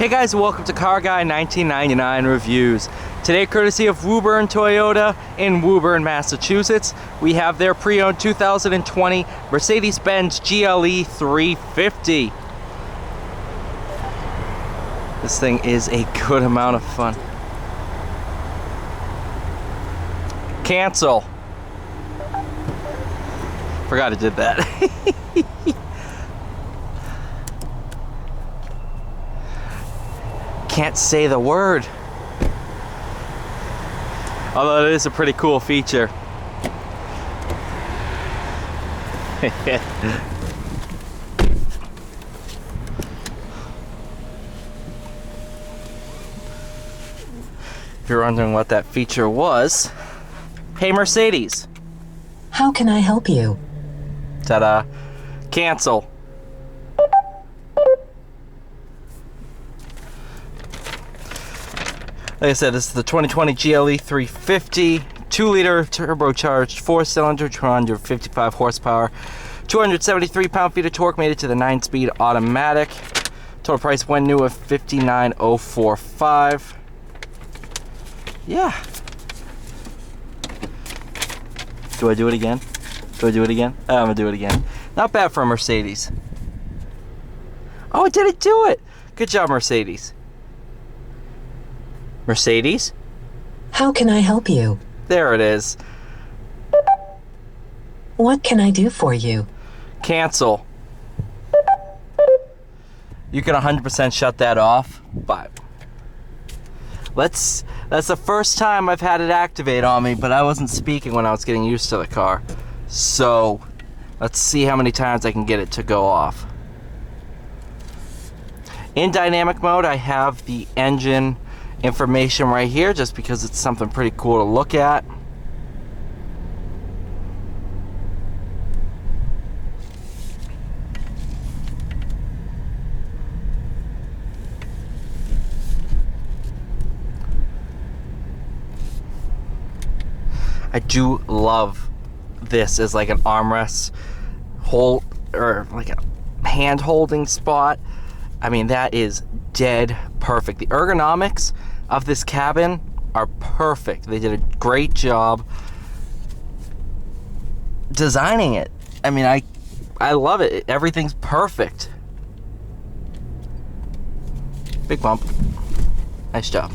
Hey guys, welcome to Car Guy 1999 Reviews. Today, courtesy of Woburn Toyota in Woburn, Massachusetts, we have their pre-owned 2020 Mercedes-Benz GLE350. This thing is a good amount of fun. Cancel. Forgot I did that. Can't say the word. Although it is a pretty cool feature. If you're wondering what that feature was, hey Mercedes. How can I help you? Ta-da. Cancel. Like I said, this is the 2020 GLE350, 2-liter turbocharged 4-cylinder, 255 horsepower, 273 pound-feet of torque, made it to the 9-speed automatic. Total price when new of $59,045. Yeah. Do I do it again? Do I do it again? I'm gonna do it again. Not bad for a Mercedes. Oh, it didn't do it. Good job, Mercedes. Mercedes? How can I help you? There it is. What can I do for you? Cancel. You can 100% shut that off, but that's the first time I've had it activate on me, but I wasn't speaking when I was getting used to the car. So let's see how many times I can get it to go off. In dynamic mode, I have the engine information right here just because it's something pretty cool to look at. I do love this as like an armrest hold or like a hand holding spot. I mean, that is dead perfect. The ergonomics of this cabin are perfect. They did a great job designing it. I mean, I love it. Everything's perfect. Big bump. Nice job.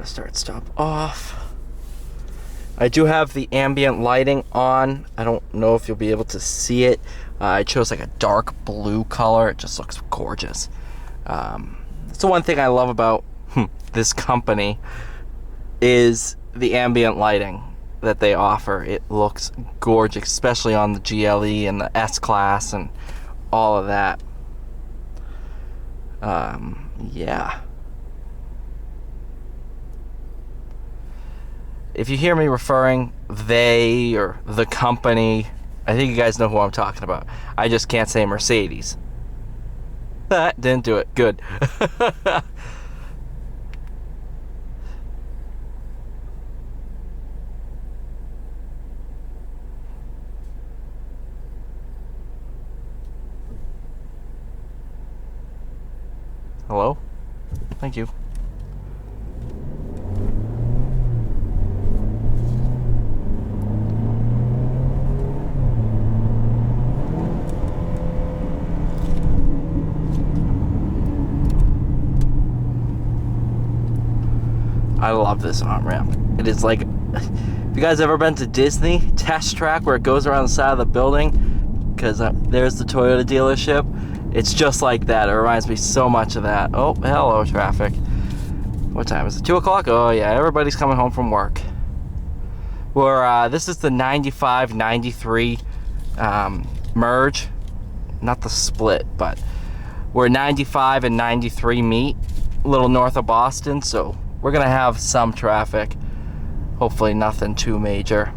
Start stop off. I do have the ambient lighting on. I don't know if you'll be able to see it. I chose like a dark blue color. It just looks gorgeous. That's the one thing I love about this company is the ambient lighting that they offer. It looks gorgeous, especially on the GLE and the S-Class and all of that. Yeah. If you hear me referring they or the company, I think you guys know who I'm talking about. I just can't say Mercedes. That didn't do it. Good. Hello? Thank you. I love this on-ramp. It is like, if you guys ever been to Disney Test Track where it goes around the side of the building, because there's the Toyota dealership, it's just like that. It reminds me so much of that. Oh, hello traffic. What time is it? 2 o'clock? Oh yeah, everybody's coming home from work. This is the 95-93 merge, not the split, but where 95 and 93 meet, a little north of Boston, so we're gonna have some traffic. Hopefully nothing too major.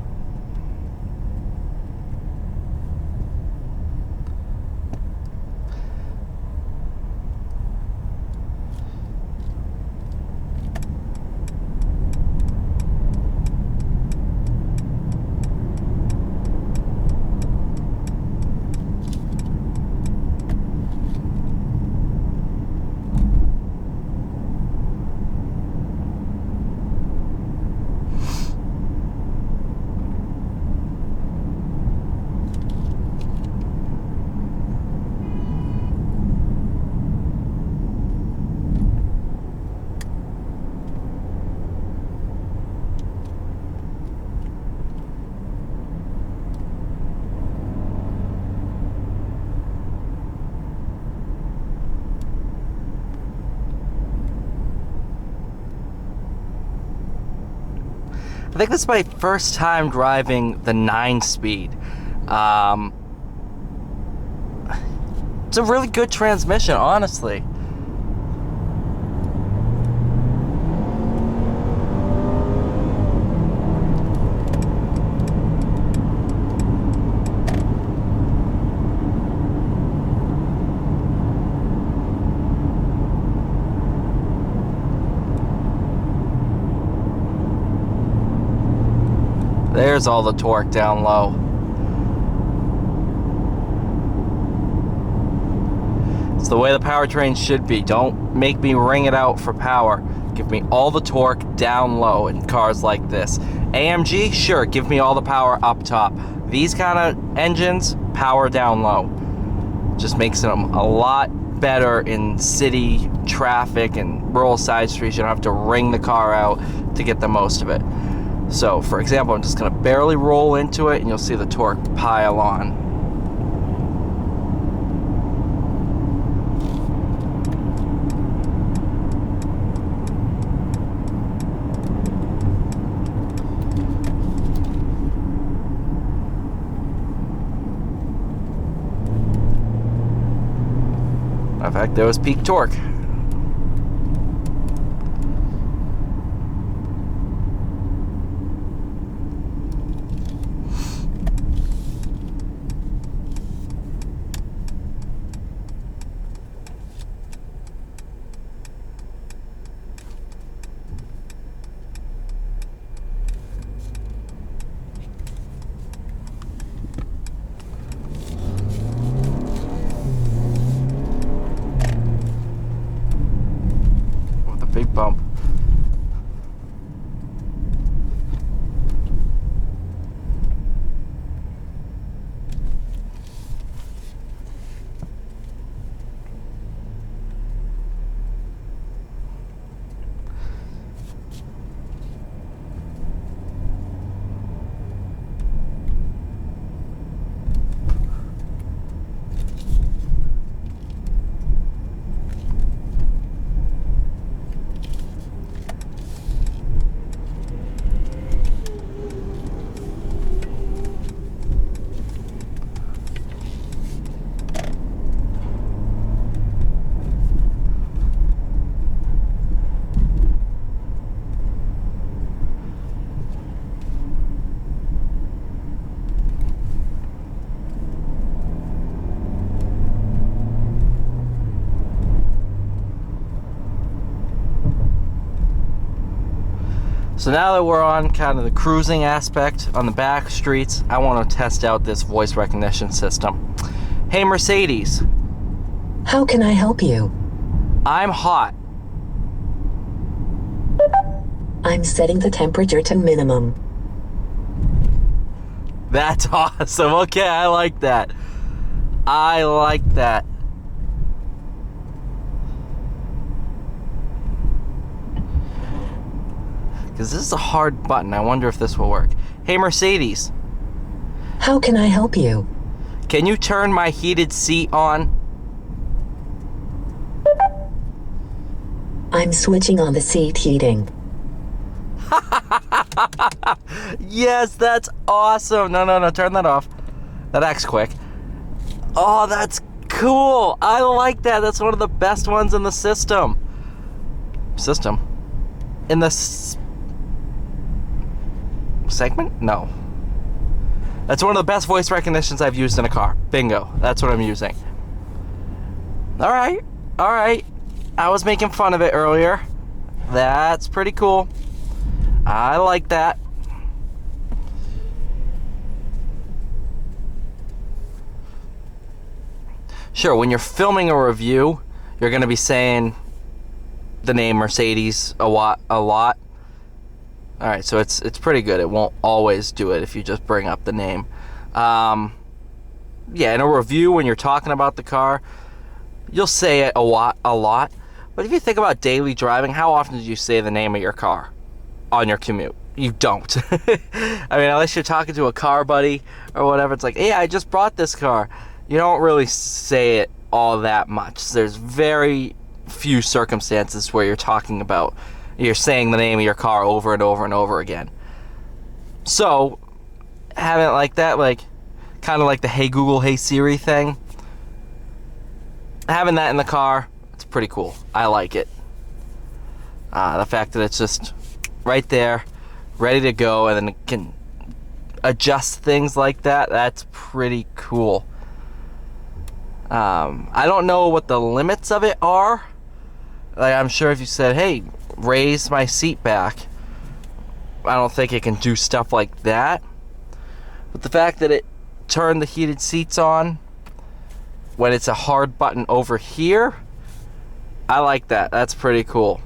think this is my first time driving the 9-speed. It's a really good transmission, honestly. There's all the torque down low. It's the way the powertrain should be. Don't make me wring it out for power. Give me all the torque down low in cars like this. AMG, sure, give me all the power up top. These kind of engines, power down low. Just makes them a lot better in city traffic and rural side streets. You don't have to wring the car out to get the most of it. So, for example, I'm just going to barely roll into it and you'll see the torque pile on. In fact, there was peak torque. Big bump. So now that we're on kind of the cruising aspect on the back streets, I want to test out this voice recognition system. Hey Mercedes. How can I help you? I'm hot. I'm setting the temperature to minimum. That's awesome. Okay, I like that. I like that. Because this is a hard button. I wonder if this will work. Hey Mercedes. How can I help you? Can you turn my heated seat on? I'm switching on the seat heating. Yes, that's awesome. No, turn that off. That acts quick. Oh, that's cool. I like that. That's one of the best ones in the system. In the segment? No. That's one of the best voice recognitions I've used in a car. Bingo. That's what I'm using. All right. I was making fun of it earlier. That's pretty cool. I like that. Sure, when you're filming a review, you're going to be saying the name Mercedes a lot. All right, so it's pretty good. It won't always do it if you just bring up the name. Yeah, in a review, when you're talking about the car, you'll say it a lot. But if you think about daily driving, how often do you say the name of your car on your commute? You don't. I mean, unless you're talking to a car buddy or whatever, it's like, hey, I just brought this car. You don't really say it all that much. There's very few circumstances where you're saying the name of your car over and over and over again. So, having it like that, like, kind of like the Hey Google, Hey Siri thing, having that in the car, it's pretty cool. I like it. The fact that it's just right there, ready to go, and then it can adjust things like that, that's pretty cool. I don't know what the limits of it are. Like, I'm sure if you said, hey, raise my seat back, I don't think it can do stuff like that. But the fact that it turned the heated seats on when it's a hard button over here, I like that. That's pretty cool.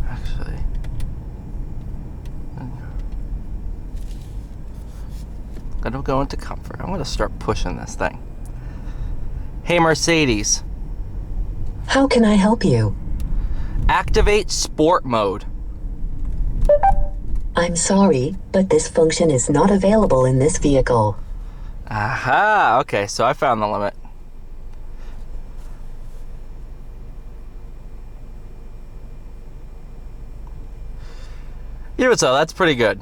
Actually, I'm gonna go into comfort. I'm gonna start pushing this thing. Hey Mercedes, How can I help you? activate sport mode. I'm sorry, but this function is not available in this vehicle. Aha, okay, so I found the limit. Even so, that's pretty good.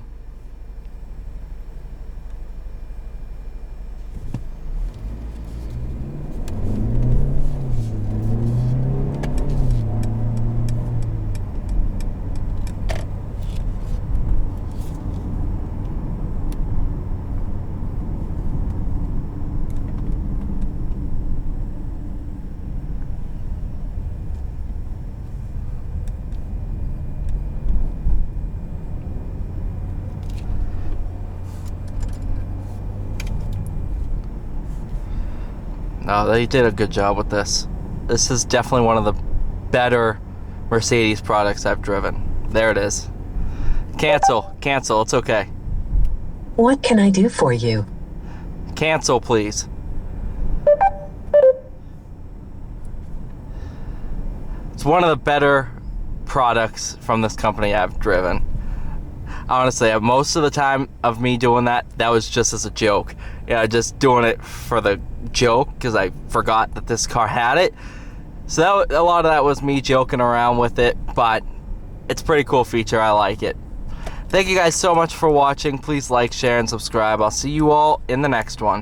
No, they did a good job with this. This is definitely one of the better Mercedes products I've driven. There it is. Cancel. Cancel. It's okay. What can I do for you? Cancel, please. It's one of the better products from this company I've driven. Honestly, most of the time of me doing that was just as a joke. Yeah, just doing it for the joke because I forgot that this car had it. So a lot of that was me joking around with it, but it's a pretty cool feature. I like it. Thank you guys so much for watching. Please like, share, and subscribe. I'll see you all in the next one.